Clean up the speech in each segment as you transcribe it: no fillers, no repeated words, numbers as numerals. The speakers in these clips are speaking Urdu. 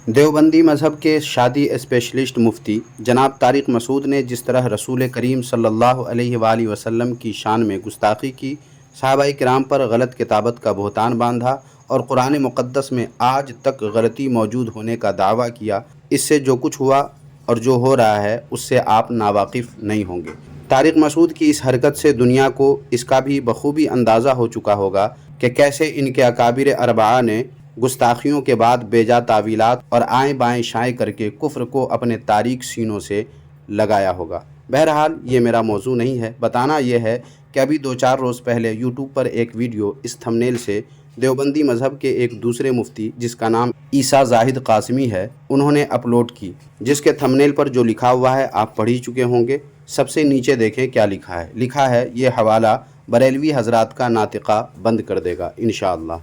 دیوبندی مذہب کے شادی اسپیشلسٹ مفتی جناب طارق مسعود نے جس طرح رسول کریم صلی اللہ علیہ وآلہ وسلم کی شان میں گستاخی کی، صحابہ کرام پر غلط کتابت کا بہتان باندھا اور قرآن مقدس میں آج تک غلطی موجود ہونے کا دعویٰ کیا، اس سے جو کچھ ہوا اور جو ہو رہا ہے اس سے آپ ناواقف نہیں ہوں گے۔ طارق مسعود کی اس حرکت سے دنیا کو اس کا بھی بخوبی اندازہ ہو چکا ہوگا کہ کیسے ان کے اکابر اربعہ نے گستاخیوں کے بعد بے جا تعویلات اور آئیں بائیں شائیں کر کے کفر کو اپنے تاریک سینوں سے لگایا ہوگا۔ بہرحال یہ میرا موضوع نہیں ہے، بتانا یہ ہے کہ ابھی 2-4 روز پہلے یوٹیوب پر ایک ویڈیو اس تھمبنیل سے دیوبندی مذہب کے ایک دوسرے مفتی جس کا نام عیسیٰ زاہد قاسمی ہے، انہوں نے اپلوڈ کی، جس کے تھمبنیل پر جو لکھا ہوا ہے آپ پڑھ ہی چکے ہوں گے۔ سب سے نیچے دیکھیں کیا لکھا ہے یہ حوالہ بریلوی حضرات کا ناطقہ بند کر دے گا انشاءاللہ۔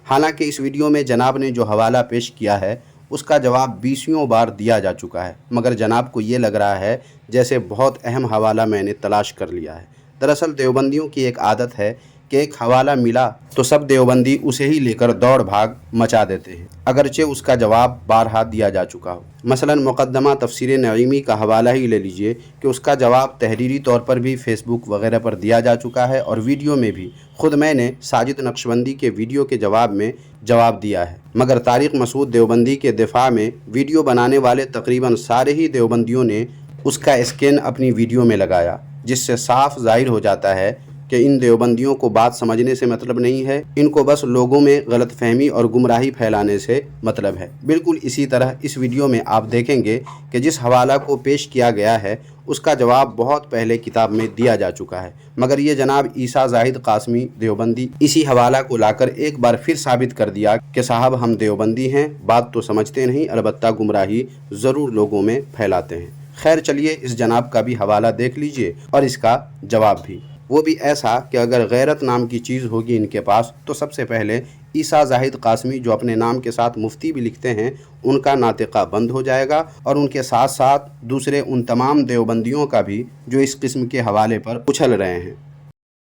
حالانکہ اس ویڈیو میں جناب نے جو حوالہ پیش کیا ہے اس کا جواب 20 بار دیا جا چکا ہے، مگر جناب کو یہ لگ رہا ہے جیسے بہت اہم حوالہ میں نے تلاش کر لیا ہے۔ دراصل دیوبندیوں کی ایک عادت ہے کہ ایک حوالہ ملا تو سب دیوبندی اسے ہی لے کر دوڑ بھاگ مچا دیتے ہیں، اگرچہ اس کا جواب بارہا دیا جا چکا ہو۔ مثلا مقدمہ تفسیر نعیمی کا حوالہ ہی لے لیجئے کہ اس کا جواب تحریری طور پر بھی فیس بک وغیرہ پر دیا جا چکا ہے اور ویڈیو میں بھی خود میں نے ساجد نقشبندی کے ویڈیو کے جواب میں جواب دیا ہے، مگر طارق مسعود دیوبندی کے دفاع میں ویڈیو بنانے والے تقریباً سارے ہی دیوبندیوں نے اس کا اسکین اپنی ویڈیو میں لگایا، جس سے صاف ظاہر ہو جاتا ہے کہ ان دیوبندیوں کو بات سمجھنے سے مطلب نہیں ہے، ان کو بس لوگوں میں غلط فہمی اور گمراہی پھیلانے سے مطلب ہے۔ بالکل اسی طرح اس ویڈیو میں آپ دیکھیں گے کہ جس حوالہ کو پیش کیا گیا ہے اس کا جواب بہت پہلے کتاب میں دیا جا چکا ہے، مگر یہ جناب عیسیٰ زاہد قاسمی دیوبندی اسی حوالہ کو لا کر ایک بار پھر ثابت کر دیا کہ صاحب ہم دیوبندی ہیں، بات تو سمجھتے نہیں، البتہ گمراہی ضرور لوگوں میں پھیلاتے ہیں۔ خیر چلیے اس جناب کا بھی حوالہ دیکھ لیجئے اور اس کا جواب بھی، وہ بھی ایسا کہ اگر غیرت نام کی چیز ہوگی ان کے پاس تو سب سے پہلے عیسیٰ زاہد قاسمی جو اپنے نام کے ساتھ مفتی بھی لکھتے ہیں ان کا ناطقہ بند ہو جائے گا، اور ان کے ساتھ ساتھ دوسرے ان تمام دیوبندیوں کا بھی جو اس قسم کے حوالے پر اچھل رہے ہیں۔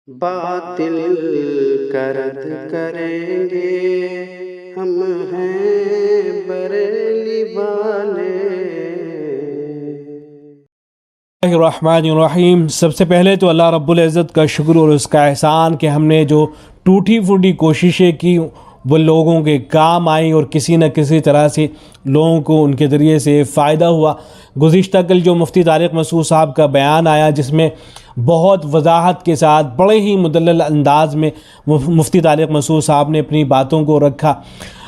باطل کا رد کریں گے ہم ہیں بریلی والے۔ الرحمن الرحیم۔ سب سے پہلے تو اللہ رب العزت کا شکر اور اس کا احسان کہ ہم نے جو ٹوٹی پھوٹی کوششیں کی وہ لوگوں کے کام آئیں اور کسی نہ کسی طرح سے لوگوں کو ان کے ذریعے سے فائدہ ہوا۔ گزشتہ کل جو مفتی طارق مسعود صاحب کا بیان آیا جس میں بہت وضاحت کے ساتھ بڑے ہی مدلل انداز میں مفتی طارق مسعود صاحب نے اپنی باتوں کو رکھا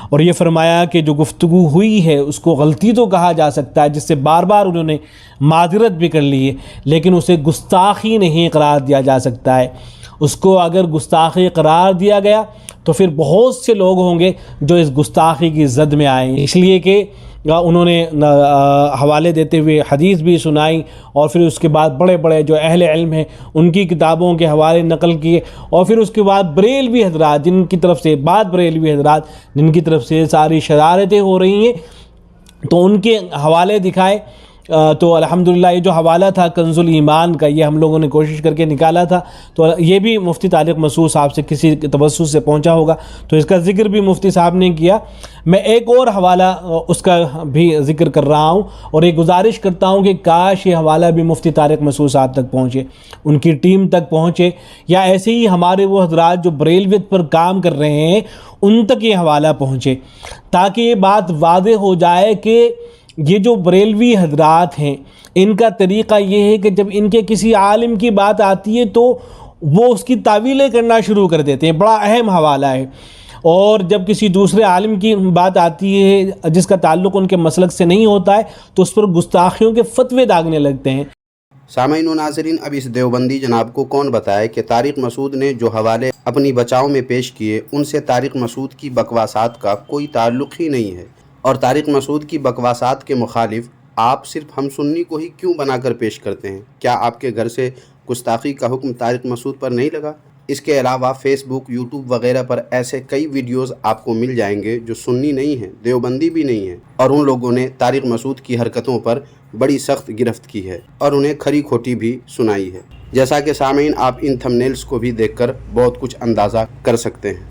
اور یہ فرمایا کہ جو گفتگو ہوئی ہے اس کو غلطی تو کہا جا سکتا ہے، جس سے بار بار انہوں نے معذرت بھی کر لی ہے، لیکن اسے گستاخی نہیں قرار دیا جا سکتا ہے۔ اس کو اگر گستاخی قرار دیا گیا تو پھر بہت سے لوگ ہوں گے جو اس گستاخی کی زد میں آئیں گے، اس لیے کہ انہوں نے حوالے دیتے ہوئے حدیث بھی سنائی اور پھر اس کے بعد بڑے بڑے جو اہل علم ہیں ان کی کتابوں کے حوالے نقل کیے، اور پھر اس کے بعد بریلوی حضرات جن کی طرف سے بریلوی حضرات جن کی طرف سے ساری شرارتیں ہو رہی ہیں تو ان کے حوالے دکھائے۔ تو الحمدللہ یہ جو حوالہ تھا کنز الایمان کا یہ ہم لوگوں نے کوشش کر کے نکالا تھا، تو یہ بھی مفتی طارق مسعود صاحب سے کسی توسط سے پہنچا ہوگا تو اس کا ذکر بھی مفتی صاحب نے کیا۔ میں ایک اور حوالہ اس کا بھی ذکر کر رہا ہوں اور ایک گزارش کرتا ہوں کہ کاش یہ حوالہ بھی مفتی طارق مسعود صاحب تک پہنچے، ان کی ٹیم تک پہنچے، یا ایسے ہی ہمارے وہ حضرات جو بریلویت پر کام کر رہے ہیں ان تک یہ حوالہ پہنچے، تاکہ یہ بات واضح ہو جائے کہ یہ جو بریلوی حضرات ہیں ان کا طریقہ یہ ہے کہ جب ان کے کسی عالم کی بات آتی ہے تو وہ اس کی تعویلیں کرنا شروع کر دیتے ہیں، بڑا اہم حوالہ ہے، اور جب کسی دوسرے عالم کی بات آتی ہے جس کا تعلق ان کے مسلک سے نہیں ہوتا ہے تو اس پر گستاخیوں کے فتوے داغنے لگتے ہیں۔ سامعین و ناظرین، اب اس دیوبندی جناب کو کون بتائے کہ طارق مسعود نے جو حوالے اپنی بچاؤ میں پیش کیے ان سے طارق مسعود کی بکواسات کا کوئی تعلق ہی نہیں ہے، اور طارق مسعود کی بکواسات کے مخالف آپ صرف ہم سنی کو ہی کیوں بنا کر پیش کرتے ہیں؟ کیا آپ کے گھر سے گستاخی کا حکم طارق مسعود پر نہیں لگا؟ اس کے علاوہ فیس بک، یوٹیوب وغیرہ پر ایسے کئی ویڈیوز آپ کو مل جائیں گے جو سنی نہیں ہیں، دیوبندی بھی نہیں ہیں، اور ان لوگوں نے طارق مسعود کی حرکتوں پر بڑی سخت گرفت کی ہے اور انہیں کھری کھوٹی بھی سنائی ہے، جیسا کہ سامعین آپ ان تھمبنیلز کو بھی دیکھ کر بہت کچھ اندازہ کر سکتے ہیں۔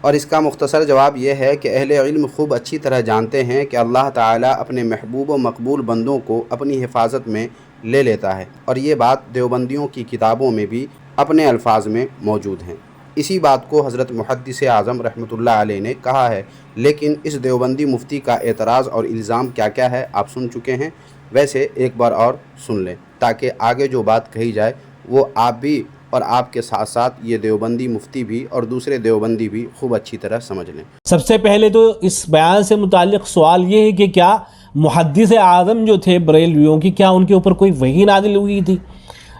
اور اس کا مختصر جواب یہ ہے کہ اہل علم خوب اچھی طرح جانتے ہیں کہ اللہ تعالیٰ اپنے محبوب و مقبول بندوں کو اپنی حفاظت میں لے لیتا ہے، اور یہ بات دیوبندیوں کی کتابوں میں بھی اپنے الفاظ میں موجود ہیں۔ اسی بات کو حضرت محدث اعظم رحمۃ اللہ علیہ نے کہا ہے، لیکن اس دیوبندی مفتی کا اعتراض اور الزام کیا کیا ہے آپ سن چکے ہیں، ویسے ایک بار اور سن لیں تاکہ آگے جو بات کہی جائے وہ آپ بھی اور آپ کے ساتھ ساتھ یہ دیوبندی مفتی بھی اور دوسرے دیوبندی بھی خوب اچھی طرح سمجھ لیں۔ سب سے پہلے تو اس بیان سے متعلق سوال یہ ہے کہ کیا محدث اعظم جو تھے بریلویوں کی، کیا ان کے اوپر کوئی وحی نازل ہوئی تھی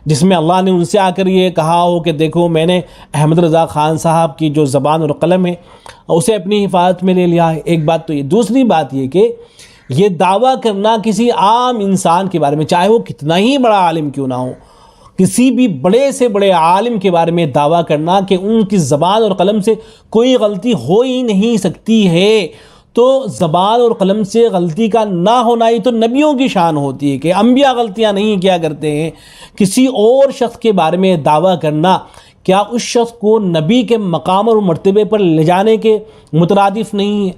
جس میں اللہ نے ان سے آ کر یہ کہا ہو کہ دیکھو میں نے احمد رضا خان صاحب کی جو زبان اور قلم ہے اسے اپنی حفاظت میں لے لیا ہے؟ ایک بات تو یہ، دوسری بات یہ کہ یہ دعویٰ کرنا کسی عام انسان کے بارے میں، چاہے وہ کتنا ہی بڑا عالم کیوں نہ ہو، کسی بھی بڑے سے بڑے عالم کے بارے میں دعویٰ کرنا کہ ان کی زبان اور قلم سے کوئی غلطی ہو ہی نہیں سکتی ہے، تو زبان اور قلم سے غلطی کا نہ ہونا ہی تو نبیوں کی شان ہوتی ہے کہ انبیاء غلطیاں نہیں کیا کرتے ہیں۔ کسی اور شخص کے بارے میں دعویٰ کرنا کیا اس شخص کو نبی کے مقام اور مرتبے پر لے جانے کے مترادف نہیں ہے؟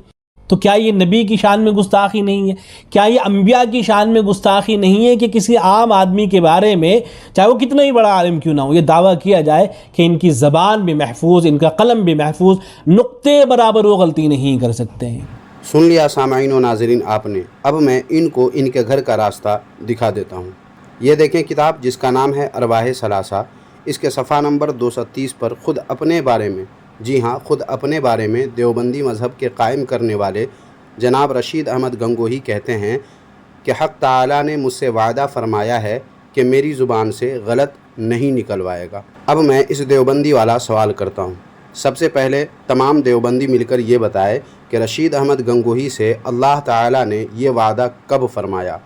تو کیا یہ نبی کی شان میں گستاخی نہیں ہے؟ کیا یہ انبیاء کی شان میں گستاخی نہیں ہے کہ کسی عام آدمی کے بارے میں، چاہے وہ کتنا ہی بڑا عالم کیوں نہ ہو، یہ دعویٰ کیا جائے کہ ان کی زبان بھی محفوظ، ان کا قلم بھی محفوظ، نقطے برابر وہ غلطی نہیں کر سکتے ہیں؟ سن لیا سامعین و ناظرین آپ نے، اب میں ان کو ان کے گھر کا راستہ دکھا دیتا ہوں۔ یہ دیکھیں کتاب جس کا نام ہے ارواح ثلاثہ، اس کے صفحہ نمبر 230 پر خود اپنے بارے میں، جی ہاں خود اپنے بارے میں دیوبندی مذہب کے قائم کرنے والے جناب رشید احمد گنگوہی کہتے ہیں کہ حق تعالیٰ نے مجھ سے وعدہ فرمایا ہے کہ میری زبان سے غلط نہیں نکلوائے گا۔ اب میں اس دیوبندی والا سوال کرتا ہوں، سب سے پہلے تمام دیوبندی مل کر یہ بتائے کہ رشید احمد گنگوہی سے اللہ تعالیٰ نے یہ وعدہ کب فرمایا؟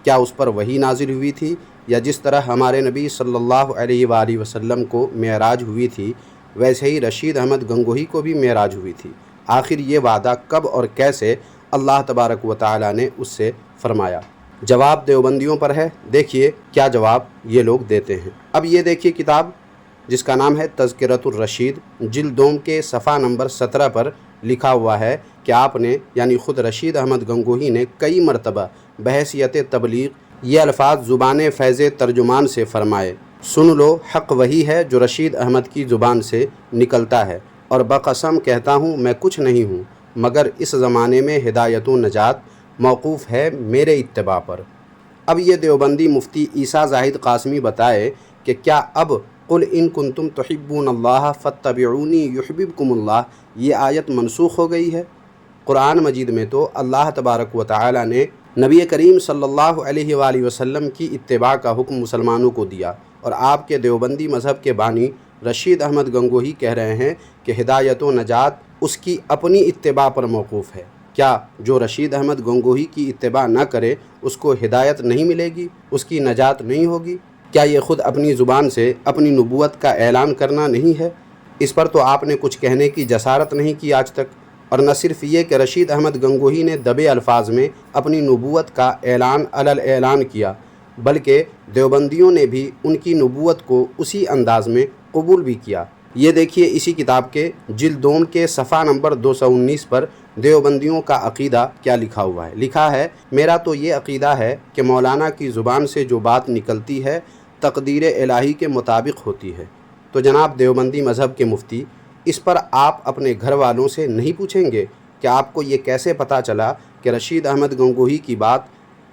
کیا اس پر وحی نازل ہوئی تھی، یا جس طرح ہمارے نبی صلی اللہ علیہ وآلہ وسلم کو معراج ہوئی تھی ویسے ہی رشید احمد گنگوہی کو بھی معراج ہوئی تھی؟ آخر یہ وعدہ کب اور کیسے اللہ تبارک و تعالیٰ نے اس سے فرمایا؟ جواب دیوبندیوں پر ہے، دیکھیے کیا جواب یہ لوگ دیتے ہیں۔ اب یہ دیکھیے کتاب جس کا نام ہے تذکرۃ الرشید، جلد دوم کے صفحہ نمبر 17 پر لکھا ہوا ہے کہ آپ نے یعنی خود رشید احمد گنگوہی نے کئی مرتبہ بحیثیت تبلیغ یہ الفاظ زبان فیض ترجمان سے فرمائے، سن لو حق وہی ہے جو رشید احمد کی زبان سے نکلتا ہے، اور بقسم کہتا ہوں میں کچھ نہیں ہوں مگر اس زمانے میں ہدایت و نجات موقوف ہے میرے اتباع پر۔ اب یہ دیوبندی مفتی عیسیٰ زاہد قاسمی بتائے کہ کیا اب قل ان کنتم تحبون اللہ فاتبعونی یحببکم اللہ یہ آیت منسوخ ہو گئی ہے؟ قرآن مجید میں تو اللہ تبارک و تعالی نے نبی کریم صلی اللہ علیہ وآلہ وسلم کی اتباع کا حکم مسلمانوں کو دیا، اور آپ کے دیوبندی مذہب کے بانی رشید احمد گنگوہی کہہ رہے ہیں کہ ہدایت و نجات اس کی اپنی اتباع پر موقوف ہے۔ کیا جو رشید احمد گنگوہی کی اتباع نہ کرے اس کو ہدایت نہیں ملے گی، اس کی نجات نہیں ہوگی؟ کیا یہ خود اپنی زبان سے اپنی نبوت کا اعلان کرنا نہیں ہے؟ اس پر تو آپ نے کچھ کہنے کی جسارت نہیں کی آج تک۔ اور نہ صرف یہ کہ رشید احمد گنگوہی نے دبے الفاظ میں اپنی نبوت کا اعلان اعلان کیا، بلکہ دیوبندیوں نے بھی ان کی نبوت کو اسی انداز میں قبول بھی کیا۔ یہ دیکھیے اسی کتاب کے جلد دوم کے صفحہ نمبر 219 پر دیوبندیوں کا عقیدہ کیا لکھا ہوا ہے۔ لکھا ہے، میرا تو یہ عقیدہ ہے کہ مولانا کی زبان سے جو بات نکلتی ہے تقدیر الہی کے مطابق ہوتی ہے۔ تو جناب دیوبندی مذہب کے مفتی، اس پر آپ اپنے گھر والوں سے نہیں پوچھیں گے کہ آپ کو یہ کیسے پتہ چلا کہ رشید احمد گنگوہی کی بات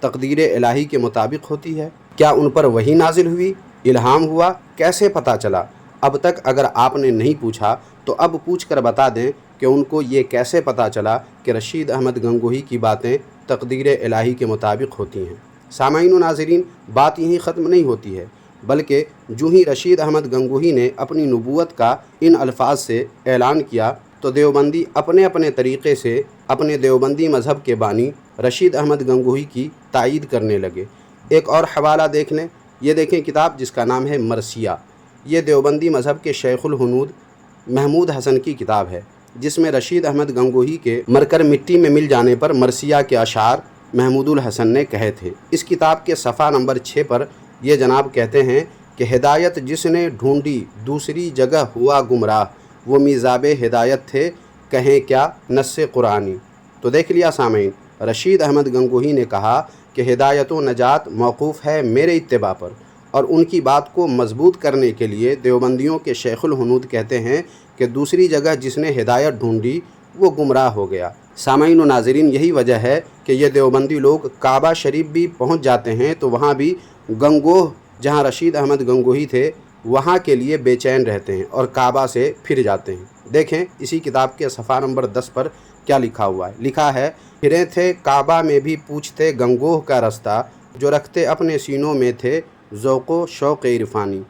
تقدیر الہی کے مطابق ہوتی ہے؟ کیا ان پر وحی نازل ہوئی، الہام ہوا، کیسے پتہ چلا؟ اب تک اگر آپ نے نہیں پوچھا تو اب پوچھ کر بتا دیں کہ ان کو یہ کیسے پتہ چلا کہ رشید احمد گنگوہی کی باتیں تقدیر الہی کے مطابق ہوتی ہیں۔ سامعین و ناظرین، بات یہیں ختم نہیں ہوتی ہے، بلکہ جو ہی رشید احمد گنگوہی نے اپنی نبوت کا ان الفاظ سے اعلان کیا تو دیوبندی اپنے اپنے طریقے سے اپنے دیوبندی مذہب کے بانی رشید احمد گنگوہی کی تائید کرنے لگے۔ ایک اور حوالہ دیکھ لیں، یہ دیکھیں کتاب جس کا نام ہے مرثیہ، یہ دیوبندی مذہب کے شیخ الہنود محمود حسن کی کتاب ہے، جس میں رشید احمد گنگوہی کے مر کر مٹی میں مل جانے پر مرثیہ کے اشعار محمود الحسن نے کہے تھے۔ اس کتاب کے صفحہ نمبر 6 پر یہ جناب کہتے ہیں کہ ہدایت جس نے ڈھونڈی دوسری جگہ ہوا گمراہ، وہ میزاب ہدایت تھے کہیں کیا نص قرآنی۔ تو دیکھ لیا سامعین، رشید احمد گنگوہی نے کہا کہ ہدایت و نجات موقوف ہے میرے اتباع پر، اور ان کی بات کو مضبوط کرنے کے لیے دیوبندیوں کے شیخ الہنود کہتے ہیں کہ دوسری جگہ جس نے ہدایت ڈھونڈی وہ گمراہ ہو گیا۔ سامعین و ناظرین، یہی وجہ ہے کہ یہ دیوبندی لوگ کعبہ شریف بھی پہنچ جاتے ہیں تو وہاں بھی گنگوہ، جہاں رشید احمد گنگوہی تھے، وہاں کے لیے بے چین رہتے ہیں اور کعبہ سے پھر جاتے ہیں۔ دیکھیں اسی کتاب کے صفحہ نمبر 10 پر کیا لکھا ہوا ہے۔ لکھا ہے، پھرے تھے کعبہ میں بھی پوچھتے گنگوہ کا رستہ، جو رکھتے اپنے سینوں میں تھے ذوق و شوق عرفانی۔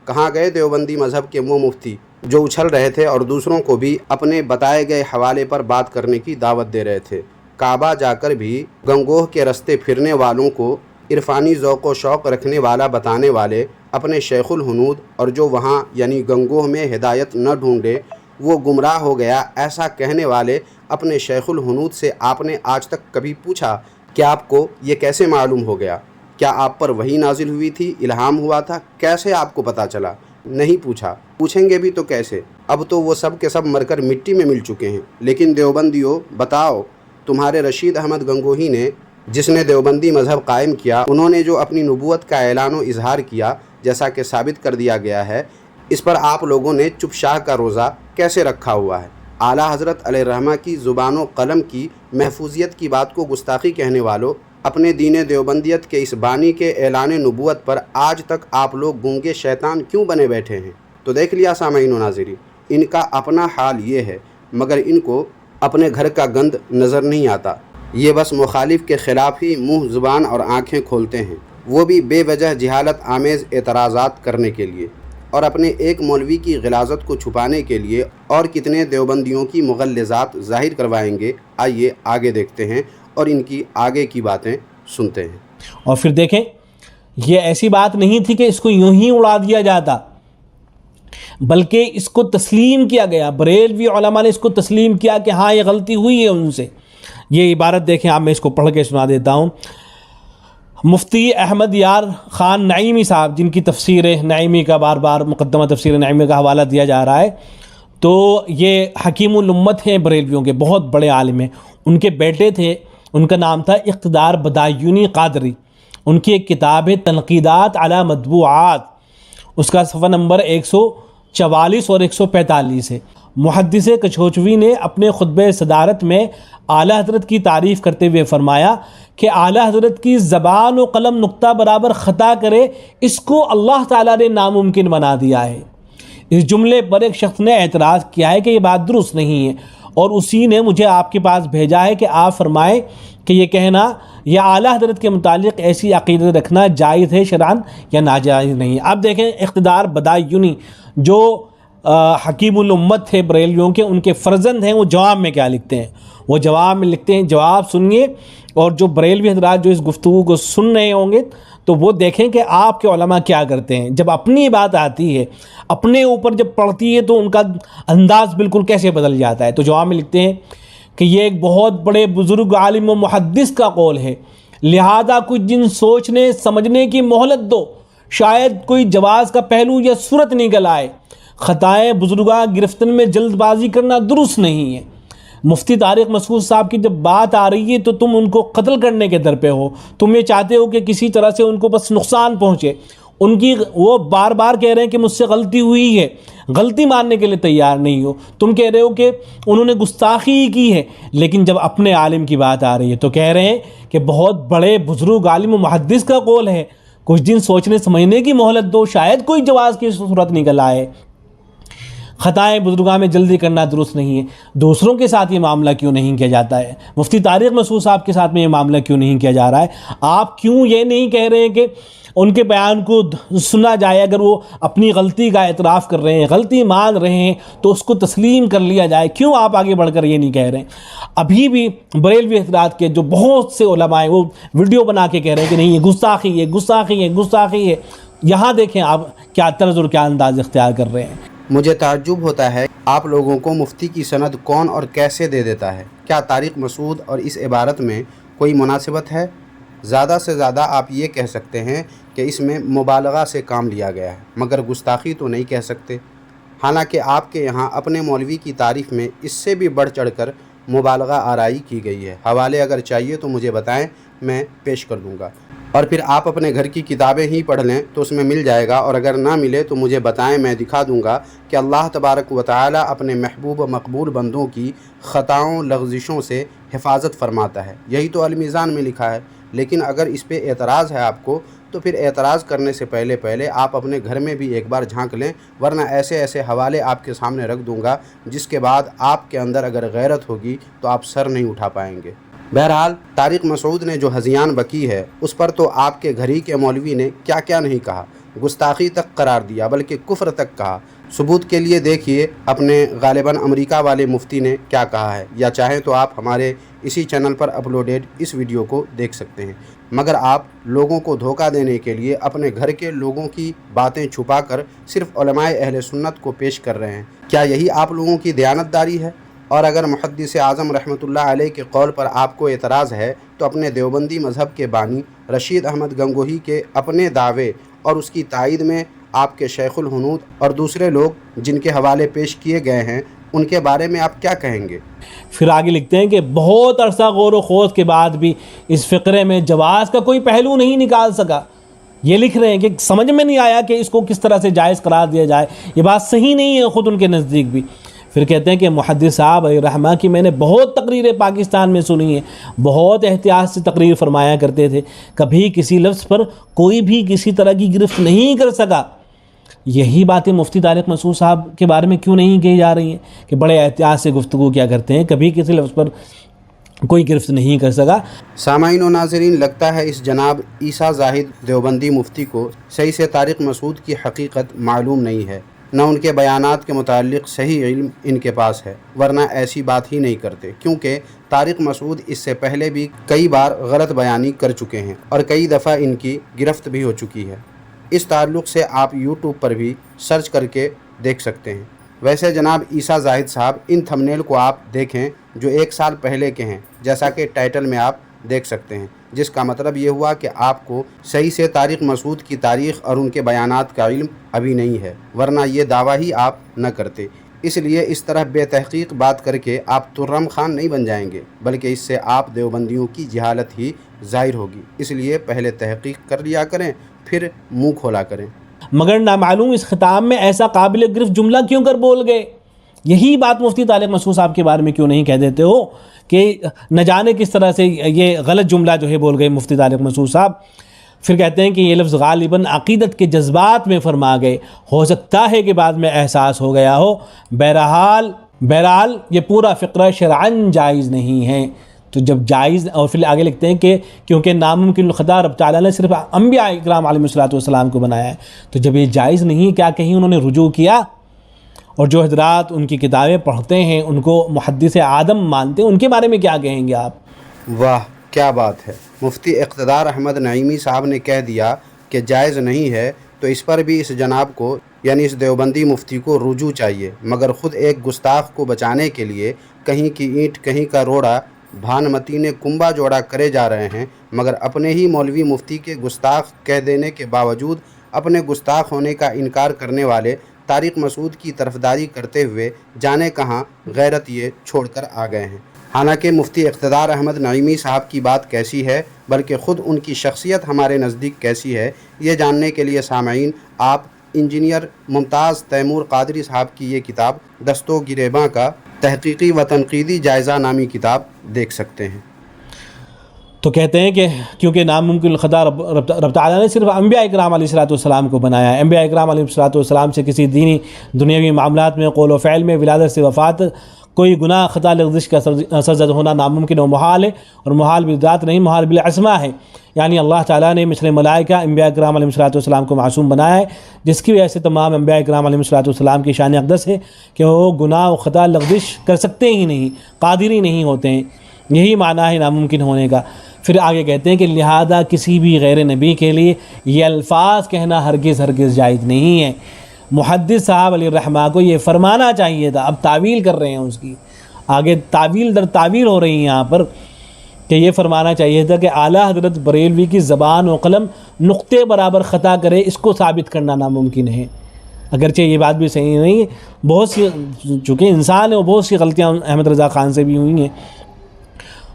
کہاں گئے دیوبندی مذہب کے وہ مفتی جو اچھل رہے تھے اور دوسروں کو بھی اپنے بتائے گئے حوالے پر بات کرنے کی دعوت دے رہے تھے؟ کعبہ جا کر بھی گنگوہ کے رستے پھرنے والوں کو عرفانی ذوق و شوق رکھنے والا بتانے والے اپنے شیخ الہنود، اور جو وہاں یعنی گنگوہ میں ہدایت نہ ڈھونڈے وہ گمراہ ہو گیا، ایسا کہنے والے اپنے شیخ الہنود سے آپ نے آج تک کبھی پوچھا کہ آپ کو یہ کیسے معلوم ہو گیا؟ کیا آپ پر وحی نازل ہوئی تھی، الہام ہوا تھا؟ کیسے آپ کو پتہ چلا؟ نہیں پوچھا، پوچھیں گے بھی تو کیسے؟ اب تو وہ سب کے سب مر کر مٹی میں مل چکے ہیں۔ لیکن دیوبندیوں، بتاؤ، تمہارے رشید احمد گنگوہی نے، جس نے دیوبندی مذہب قائم کیا، انہوں نے جو اپنی نبوت کا اعلان و اظہار کیا، جیسا کہ ثابت کر دیا گیا ہے، اس پر آپ لوگوں نے چپ شاہ کا روزہ کیسے رکھا ہوا ہے؟ اعلیٰ حضرت علیہ الرحمہ کی زبان و قلم کی محفوظیت کی بات کو گستاخی کہنے والوں، اپنے دین دیوبندیت کے اس بانی کے اعلان نبوت پر آج تک آپ لوگ گونگے شیطان کیوں بنے بیٹھے ہیں؟ تو دیکھ لیا سامعین و ناظرین، ان کا اپنا حال یہ ہے، مگر ان کو اپنے گھر کا گند نظر نہیں آتا۔ یہ بس مخالف کے خلاف ہی منہ، زبان اور آنکھیں کھولتے ہیں، وہ بھی بے وجہ جہالت آمیز اعتراضات کرنے کے لیے، اور اپنے ایک مولوی کی غلاظت کو چھپانے کے لیے اور کتنے دیوبندیوں کی مغلظات ظاہر کروائیں گے۔ آئیے آگے دیکھتے ہیں اور ان کی آگے کی باتیں سنتے ہیں۔ اور پھر دیکھیں، یہ ایسی بات نہیں تھی کہ اس کو یوں ہی اڑا دیا جاتا، بلکہ اس کو تسلیم کیا گیا۔ بریلوی علماء نے اس کو تسلیم کیا کہ ہاں یہ غلطی ہوئی ہے ان سے۔ یہ عبارت دیکھیں آپ، میں اس کو پڑھ کے سنا دیتا ہوں۔ مفتی احمد یار خان نعیمی صاحب، جن کی تفسیر نعیمی کا بار بار مقدمہ تفسیر نعیمی کا حوالہ دیا جا رہا ہے، تو یہ حکیم الامت ہیں، بریلویوں کے بہت بڑے عالم ہیں۔ ان کے بیٹے تھے، ان کا نام تھا اقتدار بدایونی قادری۔ ان کی ایک کتاب ہے تنقیدات علی مطبوعات، اس کا صفحہ نمبر 144 اور 145 ہے۔ محدث کچھوچوی نے اپنے خطبہ صدارت میں اعلیٰ حضرت کی تعریف کرتے ہوئے فرمایا کہ اعلیٰ حضرت کی زبان و قلم نقطہ برابر خطا کرے، اس کو اللہ تعالیٰ نے ناممکن بنا دیا ہے۔ اس جملے پر ایک شخص نے اعتراض کیا ہے کہ یہ بات درست نہیں ہے، اور اسی نے مجھے آپ کے پاس بھیجا ہے کہ آپ فرمائیں کہ یہ کہنا یا اعلیٰ حضرت کے متعلق ایسی عقیدت رکھنا جائز ہے شرعاً یا ناجائز نہیں۔ اب دیکھیں، اقتدار بدایونی جو حکیم الامت تھے بریلویوں کے، ان کے فرزند ہیں، وہ جواب میں کیا لکھتے ہیں؟ وہ جواب میں لکھتے ہیں، جواب سنیے، اور جو بریلوی حضرات جو اس گفتگو کو سن رہے ہوں گے تو وہ دیکھیں کہ آپ کے علماء کیا کرتے ہیں۔ جب اپنی بات آتی ہے، اپنے اوپر جب پڑتی ہے، تو ان کا انداز بالکل کیسے بدل جاتا ہے۔ تو جواب میں لکھتے ہیں کہ یہ ایک بہت بڑے بزرگ عالم و محدث کا قول ہے، لہذا کچھ دن سوچنے سمجھنے کی مہلت دو، شاید کوئی جواز کا پہلو یا صورت نکل آئے۔ خطائیں بزرگاں گرفتن میں جلد بازی کرنا درست نہیں ہے۔ مفتی طارق مسعود صاحب کی جب بات آ رہی ہے تو تم ان کو قتل کرنے کے در پہ ہو، تم یہ چاہتے ہو کہ کسی طرح سے ان کو بس نقصان پہنچے۔ ان کی وہ بار بار کہہ رہے ہیں کہ مجھ سے غلطی ہوئی ہے، غلطی ماننے کے لیے تیار نہیں ہو۔ تم کہہ رہے ہو کہ انہوں نے گستاخی کی ہے، لیکن جب اپنے عالم کی بات آ رہی ہے تو کہہ رہے ہیں کہ بہت بڑے بزرگ عالم و محدث کا قول ہے، کچھ دن سوچنے سمجھنے کی مہلت دو، شاید کوئی جواز کی صورت نکل آئے۔ خطائیں بزرگاں میں جلدی کرنا درست نہیں ہے۔ دوسروں کے ساتھ یہ معاملہ کیوں نہیں کیا جاتا ہے؟ مفتی طارق مسعود صاحب کے ساتھ میں یہ معاملہ کیوں نہیں کیا جا رہا ہے؟ آپ کیوں یہ نہیں کہہ رہے ہیں کہ ان کے بیان کو سنا جائے؟ اگر وہ اپنی غلطی کا اعتراف کر رہے ہیں، غلطی مان رہے ہیں، تو اس کو تسلیم کر لیا جائے۔ کیوں آپ آگے بڑھ کر یہ نہیں کہہ رہے ہیں؟ ابھی بھی بریلوی حضرات کے جو بہت سے علماء ہیں، وہ ویڈیو بنا کے کہہ رہے ہیں کہ نہیں یہ گستاخی ہے، گستاخی ہے، گستاخی ہے۔ یہاں دیکھیں آپ کیا طرز اور کیا انداز اختیار کر رہے ہیں۔ مجھے تعجب ہوتا ہے آپ لوگوں کو مفتی کی سند کون اور کیسے دے دیتا ہے؟ کیا طارق مسعود اور اس عبارت میں کوئی مناسبت ہے؟ زیادہ سے زیادہ آپ یہ کہہ سکتے ہیں کہ اس میں مبالغہ سے کام لیا گیا ہے، مگر گستاخی تو نہیں کہہ سکتے۔ حالانکہ آپ کے یہاں اپنے مولوی کی تعریف میں اس سے بھی بڑھ چڑھ کر مبالغہ آرائی کی گئی ہے۔ حوالے اگر چاہیے تو مجھے بتائیں، میں پیش کر دوں گا، اور پھر آپ اپنے گھر کی کتابیں ہی پڑھ لیں تو اس میں مل جائے گا، اور اگر نہ ملے تو مجھے بتائیں، میں دکھا دوں گا کہ اللہ تبارک و تعالی اپنے محبوب و مقبول بندوں کی خطاؤں لغزشوں سے حفاظت فرماتا ہے۔ یہی تو المیزان میں لکھا ہے۔ لیکن اگر اس پہ اعتراض ہے آپ کو، تو پھر اعتراض کرنے سے پہلے آپ اپنے گھر میں بھی ایک بار جھانک لیں، ورنہ ایسے حوالے آپ کے سامنے رکھ دوں گا جس کے بعد آپ کے اندر اگر غیرت ہوگی تو آپ سر نہیں اٹھا پائیں گے۔ بہرحال طارق مسعود نے جو ہذیان بکی ہے اس پر تو آپ کے گھر ہی کے مولوی نے کیا کیا نہیں کہا، گستاخی تک قرار دیا، بلکہ کفر تک کہا۔ ثبوت کے لیے دیکھیے اپنے غالباً امریکہ والے مفتی نے کیا کہا ہے، یا چاہیں تو آپ ہمارے اسی چینل پر اپلوڈیڈ اس ویڈیو کو دیکھ سکتے ہیں۔ مگر آپ لوگوں کو دھوکہ دینے کے لیے اپنے گھر کے لوگوں کی باتیں چھپا کر صرف علماء اہل سنت کو پیش کر رہے ہیں۔ کیا یہی آپ لوگوں کی دیانتداری ہے؟ اور اگر محدث اعظم رحمۃ اللہ علیہ کے قول پر آپ کو اعتراض ہے تو اپنے دیوبندی مذہب کے بانی رشید احمد گنگوہی کے اپنے دعوے اور اس کی تائید میں آپ کے شیخ الہنود اور دوسرے لوگ جن کے حوالے پیش کیے گئے ہیں ان کے بارے میں آپ کیا کہیں گے؟ پھر آگے لکھتے ہیں کہ بہت عرصہ غور و خوض کے بعد بھی اس فقرے میں جواز کا کوئی پہلو نہیں نکال سکا۔ یہ لکھ رہے ہیں کہ سمجھ میں نہیں آیا کہ اس کو کس طرح سے جائز قرار دیا جائے، یہ بات صحیح نہیں ہے خود ان کے نزدیک بھی۔ پھر کہتے ہیں کہ محدث صاحب علیہ رحمہ کی میں نے بہت تقریریں پاکستان میں سنی ہیں، بہت احتیاط سے تقریر فرمایا کرتے تھے، کبھی کسی لفظ پر کوئی بھی کسی طرح کی گرفت نہیں کر سکا۔ یہی باتیں مفتی طارق مسعود صاحب کے بارے میں کیوں نہیں کہی جا رہی ہیں کہ بڑے احتیاط سے گفتگو کیا کرتے ہیں، کبھی کسی لفظ پر کوئی گرفت نہیں کر سکا۔ سامعین و ناظرین، لگتا ہے اس جناب عیسیٰ زاہد دیوبندی مفتی کو صحیح سے طارق مسعود کی حقیقت معلوم نہیں ہے، نہ ان کے بیانات کے متعلق صحیح علم ان کے پاس ہے، ورنہ ایسی بات ہی نہیں کرتے، کیونکہ طارق مسعود اس سے پہلے بھی کئی بار غلط بیانی کر چکے ہیں اور کئی دفعہ ان کی گرفت بھی ہو چکی ہے۔ اس تعلق سے آپ یوٹیوب پر بھی سرچ کر کے دیکھ سکتے ہیں۔ ویسے جناب عیسیٰ زاہد صاحب، ان تھمنیل کو آپ دیکھیں جو 1 سال پہلے کے ہیں، جیسا کہ ٹائٹل میں آپ دیکھ سکتے ہیں، جس کا مطلب یہ ہوا کہ آپ کو صحیح سے طارق مسعود کی تاریخ اور ان کے بیانات کا علم ابھی نہیں ہے، ورنہ یہ دعویٰ ہی آپ نہ کرتے۔ اس لیے اس طرح بے تحقیق بات کر کے آپ ترم خان نہیں بن جائیں گے، بلکہ اس سے آپ دیوبندیوں کی جہالت ہی ظاہر ہوگی۔ اس لیے پہلے تحقیق کر لیا کریں، پھر منہ کھولا کریں۔ مگر نامعلوم اس خطاب میں ایسا قابل گرفت جملہ کیوں کر بول گئے؟ یہی بات مفتی طارق مسعود صاحب کے بارے میں کیوں نہیں کہہ دیتے ہو کہ نہ جانے کس طرح سے یہ غلط جملہ جو ہے بول گئے مفتی طارق مسعود صاحب۔ پھر کہتے ہیں کہ یہ لفظ غالباً عقیدت کے جذبات میں فرما گئے، ہو سکتا ہے کہ بعد میں احساس ہو گیا ہو۔ بہرحال یہ پورا فقرہ شرعاً جائز نہیں ہے۔ تو جب جائز، اور پھر آگے لکھتے ہیں کہ کیونکہ ناممکن الخطا رب تعالیٰ نے صرف انبیاء اکرام علیہ الصلوۃ کو بنایا ہے، تو جب یہ جائز نہیں، کیا کہیں انہوں نے رجوع کیا؟ اور جو حضرات ان کی کتابیں پڑھتے ہیں، ان کو محدث آدم مانتے ہیں، ان کے بارے میں کیا کہیں گے آپ؟ واہ کیا بات ہے! مفتی اقتدار احمد نعیمی صاحب نے کہہ دیا کہ جائز نہیں ہے، تو اس پر بھی اس جناب کو، یعنی اس دیوبندی مفتی کو رجوع چاہیے، مگر خود ایک گستاخ کو بچانے کے لیے کہیں کی اینٹ کہیں کا روڑا بھانمتی نے کنبا جوڑا کرے جا رہے ہیں، مگر اپنے ہی مولوی مفتی کے گستاخ کہہ دینے کے باوجود اپنے گستاخ ہونے کا انکار کرنے والے طارق مسعود کی طرفداری کرتے ہوئے جانے کہاں غیرت یہ چھوڑ کر آ گئے ہیں۔ حالانکہ مفتی اقتدار احمد نعیمی صاحب کی بات کیسی ہے، بلکہ خود ان کی شخصیت ہمارے نزدیک کیسی ہے، یہ جاننے کے لیے سامعین آپ انجینئر ممتاز تیمور قادری صاحب کی یہ کتاب دست و گریباں کا تحقیقی و تنقیدی جائزہ نامی کتاب دیکھ سکتے ہیں۔ تو کہتے ہیں کہ کیونکہ ناممکن الخطا رب تعالیٰ نے صرف انبیاء اکرام علیہ السلام کو بنایا ہے، انبیاء اکرام علیہ السلام سے کسی دینی دنیاوی معاملات میں قول و فعل میں ولادت سے وفات کوئی گناہ خطا لغزش کا سرزد ہونا ناممکن و محال ہے، اور محال بالذات نہیں، محال بالعصمہ ہے، یعنی اللہ تعالیٰ نے مثل ملائکہ انبیاء اکرام علیہ السلام کو معصوم بنایا ہے، جس کی وجہ سے تمام انبیاء اکرام علیہ السلام کی شان اقدس ہے کہ وہ گناہ و خطا لغزش کر سکتے ہی نہیں، قادر ہی نہیں ہوتے ہیں۔ یہی معنی ہے ناممکن ہونے کا۔ پھر آگے کہتے ہیں کہ لہذا کسی بھی غیر نبی کے لیے یہ الفاظ کہنا ہرگز جائز نہیں ہے۔ محدث صاحب علیہ الرحمہ کو یہ فرمانا چاہیے تھا، اب تعویل کر رہے ہیں اس کی، آگے تعویل در تعویل ہو رہی ہیں یہاں پر، کہ یہ فرمانا چاہیے تھا کہ اعلیٰ حضرت بریلوی کی زبان و قلم نقطے برابر خطا کرے، اس کو ثابت کرنا ناممکن ہے۔ اگرچہ یہ بات بھی صحیح نہیں ہے، بہت سی چونکہ انسان ہے اور بہت سی غلطیاں احمد رضا خان سے بھی ہوئی ہیں.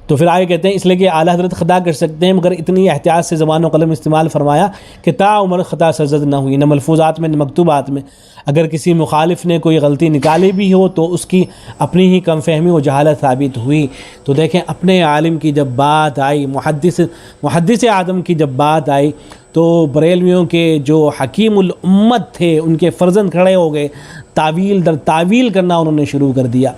تو پھر آگے کہتے ہیں اس لیے کہ اعلیٰ حضرت خطا کر سکتے ہیں مگر اتنی احتیاط سے زبان و قلم استعمال فرمایا کہ تا عمر خطا سرزد نہ ہوئی، نہ ملفوظات میں نہ مکتوبات میں. اگر کسی مخالف نے کوئی غلطی نکالی بھی ہو تو اس کی اپنی ہی کم فہمی و جہالت ثابت ہوئی. تو دیکھیں اپنے عالم کی جب بات آئی، محدث اعظم کی جب بات آئی تو بریلویوں کے جو حکیم الامت تھے ان کے فرزند کھڑے ہو گئے، تعویل در تعویل کرنا انہوں نے شروع کر دیا.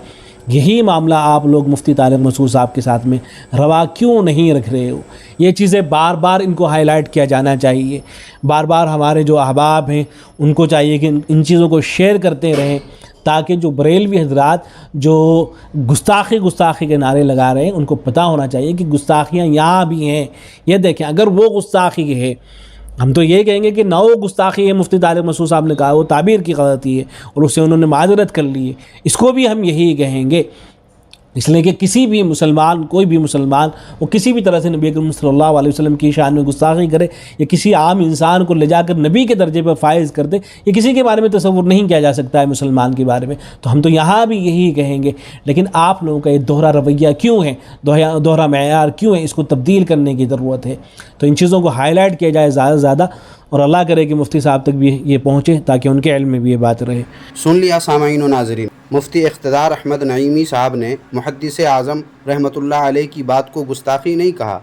یہی معاملہ آپ لوگ مفتی طارق مسعود صاحب کے ساتھ میں روا کیوں نہیں رکھ رہے ہو؟ یہ چیزیں بار بار ان کو ہائی لائٹ کیا جانا چاہیے. بار بار ہمارے جو احباب ہیں ان کو چاہیے کہ ان چیزوں کو شیئر کرتے رہیں تاکہ جو بریلوی حضرات جو گستاخی کے نعرے لگا رہے ہیں ان کو پتہ ہونا چاہیے کہ گستاخیاں یہاں بھی ہیں. یہ دیکھیں اگر وہ گستاخی ہے، ہم تو یہ کہیں گے کہ نو گستاخی ہے، مفتی طارق مسعود صاحب نے کہا وہ تعبیر کی غلطی ہے اور اس سے انہوں نے معذرت کر لی ہے، اس کو بھی ہم یہی کہیں گے. اس لیے کہ کسی بھی مسلمان، کوئی بھی مسلمان وہ کسی بھی طرح سے نبی اکرم صلی اللہ علیہ وسلم کی شان میں گستاخی کرے یا کسی عام انسان کو لے جا کر نبی کے درجے پر فائز کر دے، یہ کسی کے بارے میں تصور نہیں کیا جا سکتا ہے مسلمان کے بارے میں. تو ہم تو یہاں بھی یہی کہیں گے. لیکن آپ لوگوں کا یہ دوہرا رویہ کیوں ہے، دوہرا معیار کیوں ہے؟ اس کو تبدیل کرنے کی ضرورت ہے. تو ان چیزوں کو ہائی لائٹ کیا جائے زیادہ سے زیادہ، اور اللہ کرے کہ مفتی صاحب تک بھی یہ پہنچے تاکہ ان کے علم میں بھی یہ بات رہے. سن لیا سامعین و ناظرین، مفتی اقتدار احمد نعیمی صاحب نے محدث اعظم رحمۃ اللہ علیہ کی بات کو گستاخی نہیں کہا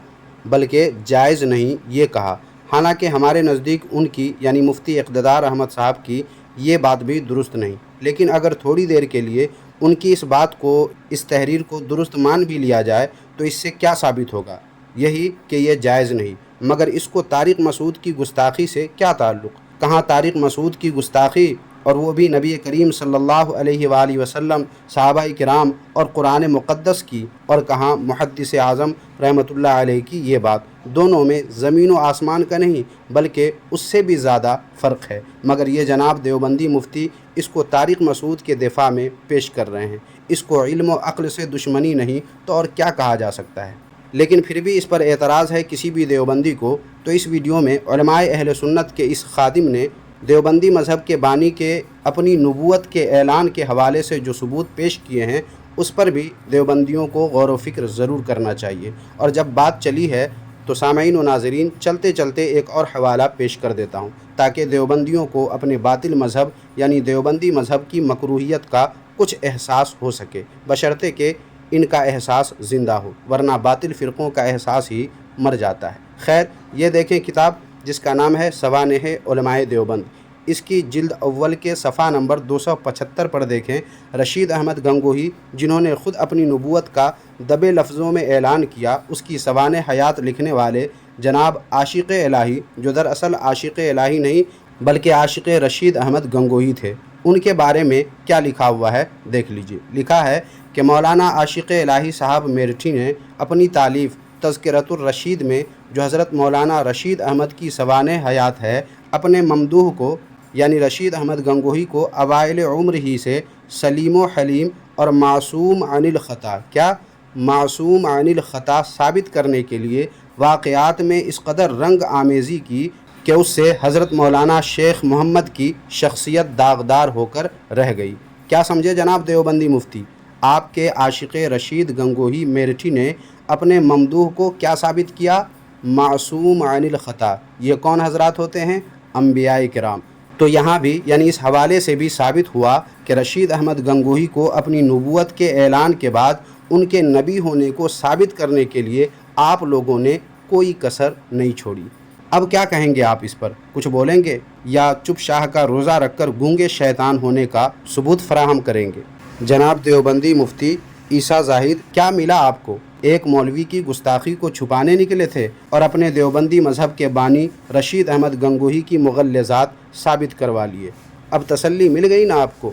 بلکہ جائز نہیں یہ کہا. حالانکہ ہمارے نزدیک ان کی یعنی مفتی اقتدار احمد صاحب کی یہ بات بھی درست نہیں، لیکن اگر تھوڑی دیر کے لیے ان کی اس بات کو، اس تحریر کو درست مان بھی لیا جائے تو اس سے کیا ثابت ہوگا؟ یہی کہ یہ جائز نہیں. مگر اس کو طارق مسعود کی گستاخی سے کیا تعلق؟ کہاں طارق مسعود کی گستاخی، اور وہ بھی نبی کریم صلی اللہ علیہ وآلہ وسلم، صحابہ کرام اور قرآن مقدس کی، اور کہاں محدث اعظم رحمۃ اللہ علیہ کی یہ بات. دونوں میں زمین و آسمان کا نہیں بلکہ اس سے بھی زیادہ فرق ہے. مگر یہ جناب دیوبندی مفتی اس کو طارق مسعود کے دفاع میں پیش کر رہے ہیں. اس کو علم و عقل سے دشمنی نہیں تو اور کیا کہا جا سکتا ہے؟ لیکن پھر بھی اس پر اعتراض ہے کسی بھی دیوبندی کو. تو اس ویڈیو میں علماء اہل سنت کے اس خادم نے دیوبندی مذہب کے بانی کے اپنی نبوت کے اعلان کے حوالے سے جو ثبوت پیش کیے ہیں اس پر بھی دیوبندیوں کو غور و فکر ضرور کرنا چاہیے. اور جب بات چلی ہے تو سامعین و ناظرین چلتے چلتے ایک اور حوالہ پیش کر دیتا ہوں تاکہ دیوبندیوں کو اپنے باطل مذہب یعنی دیوبندی مذہب کی مکروہیت کا کچھ احساس ہو سکے، بشرطے کہ ان کا احساس زندہ ہو، ورنہ باطل فرقوں کا احساس ہی مر جاتا ہے. خیر، یہ دیکھیں کتاب جس کا نام ہے سوانح علماء دیوبند. اس کی جلد اول کے صفحہ نمبر 275 پر دیکھیں رشید احمد گنگوہی، جنہوں نے خود اپنی نبوت کا دبے لفظوں میں اعلان کیا، اس کی سوانح حیات لکھنے والے جناب عاشق الہی، جو دراصل عاشق الہی نہیں بلکہ عاشق رشید احمد گنگوہی تھے، ان کے بارے میں کیا لکھا ہوا ہے دیکھ لیجئے. لکھا ہے کہ مولانا عاشق الہی صاحب میرٹھی نے اپنی تالیف تذکرۃ الرشید میں، جو حضرت مولانا رشید احمد کی سوانح حیات ہے، اپنے ممدوح کو یعنی رشید احمد گنگوہی کو اوائل عمر ہی سے سلیم و حلیم اور معصوم عن الخطا، کیا معصوم عن الخطا ثابت کرنے کے لیے واقعات میں اس قدر رنگ آمیزی کی کہ اس سے حضرت مولانا شیخ محمد کی شخصیت داغدار ہو کر رہ گئی. کیا سمجھے جناب دیوبندی مفتی؟ آپ کے عاشق رشید گنگوہی میرٹھی نے اپنے ممدوح کو کیا ثابت کیا؟ معصوم عن الخطا. یہ کون حضرات ہوتے ہیں؟ انبیاء کرام. تو یہاں بھی یعنی اس حوالے سے بھی ثابت ہوا کہ رشید احمد گنگوہی کو اپنی نبوت کے اعلان کے بعد ان کے نبی ہونے کو ثابت کرنے کے لیے آپ لوگوں نے کوئی کسر نہیں چھوڑی. اب کیا کہیں گے آپ اس پر؟ کچھ بولیں گے یا چپ شاہ کا روزہ رکھ کر گونگے شیطان ہونے کا ثبوت فراہم کریں گے؟ جناب دیوبندی مفتی عیسیٰ زاہد، کیا ملا آپ کو؟ ایک مولوی کی گستاخی کو چھپانے نکلے تھے اور اپنے دیوبندی مذہب کے بانی رشید احمد گنگوہی کی مغلظات ثابت کروا لیے. اب تسلی مل گئی نا آپ کو،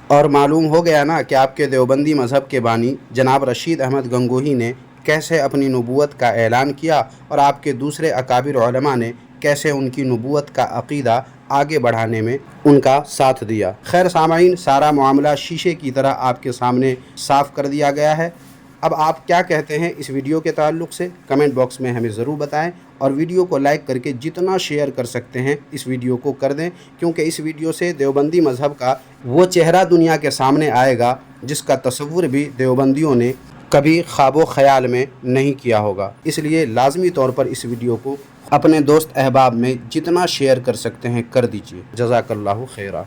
اور معلوم ہو گیا نا کہ آپ کے دیوبندی مذہب کے بانی جناب رشید احمد گنگوہی نے کیسے اپنی نبوت کا اعلان کیا اور آپ کے دوسرے اکابر علماء نے کیسے ان کی نبوت کا عقیدہ آگے بڑھانے میں ان کا ساتھ دیا. خیر سامعین، سارا معاملہ شیشے کی طرح آپ کے سامنے صاف کر دیا گیا ہے. اب آپ کیا کہتے ہیں اس ویڈیو کے تعلق سے؟ کمنٹ باکس میں ہمیں ضرور بتائیں اور ویڈیو کو لائک کر کے جتنا شیئر کر سکتے ہیں اس ویڈیو کو کر دیں، کیونکہ اس ویڈیو سے دیوبندی مذہب کا وہ چہرہ دنیا کے سامنے آئے گا جس کا تصور بھی دیوبندیوں نے کبھی خواب و خیال میں نہیں کیا ہوگا۔ اس لیے لازمی طور پر اس ویڈیو کو اپنے دوست احباب میں جتنا شیئر کر سکتے ہیں کر دیجیے۔ جزاک اللہ خیرہ۔